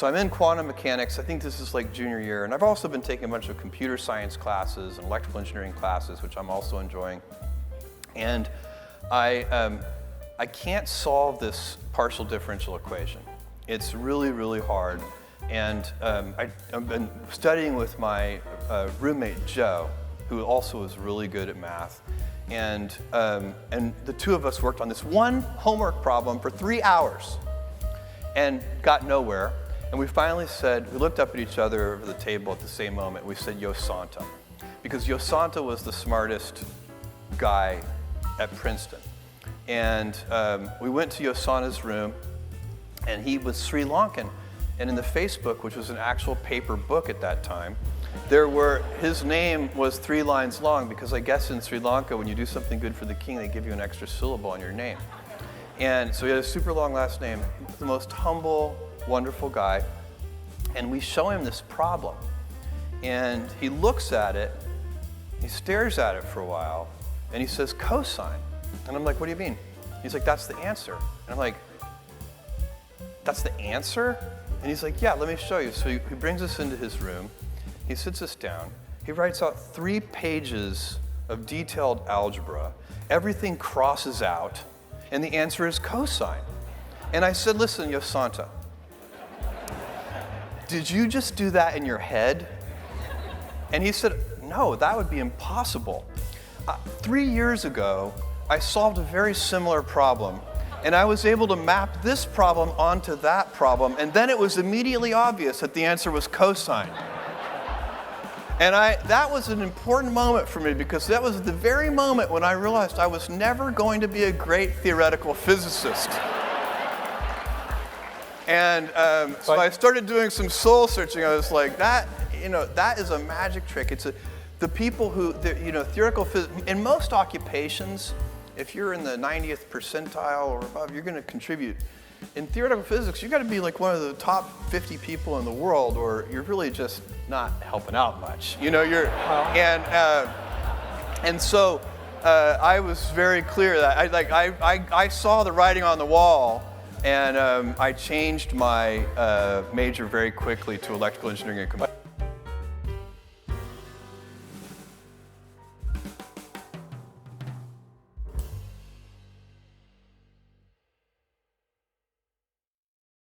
So I'm in quantum mechanics. I think this is like junior year. And I've also been taking a bunch of computer science classes and electrical engineering classes, which I'm also enjoying. And I can't solve this partial differential equation. It's really, really hard. And I've been studying with my roommate, Joe, who also is really good at math. And the two of us worked on this one homework problem for 3 hours and got nowhere. And we finally said, we looked up at each other over the table at the same moment. We said, Yosanta. Because Yosanta was the smartest guy at Princeton. And we went to Yosanta's room, and he was Sri Lankan. And in the Facebook, which was an actual paper book at that time, his name was 3 lines long, because I guess in Sri Lanka, when you do something good for the king, they give you an extra syllable on your name. And so he had a super long last name, the most humble, wonderful guy. And we show him this problem. And he looks at it, he stares at it for a while, and he says, cosine. And I'm like, what do you mean? He's like, that's the answer. And I'm like, that's the answer? And he's like, yeah, let me show you. So he brings us into his room. He sits us down. He writes out 3 pages of detailed algebra. Everything crosses out, and the answer is cosine. And I said, listen, Yosanta, did you just do that in your head? And he said, no, that would be impossible. 3 years ago, I solved a very similar problem, and I was able to map this problem onto that problem, and then it was immediately obvious that the answer was cosine. And that was an important moment for me, because that was the very moment when I realized I was never going to be a great theoretical physicist. And so I started doing some soul searching. I was like, that is a magic trick. The people who, theoretical physics, in most occupations, if you're in the 90th percentile or above, you're going to contribute. In theoretical physics, you got to be like one of the top 50 people in the world, or you're really just not helping out much. And so I was very clear that I saw the writing on the wall, and I changed my major very quickly to electrical engineering and computing.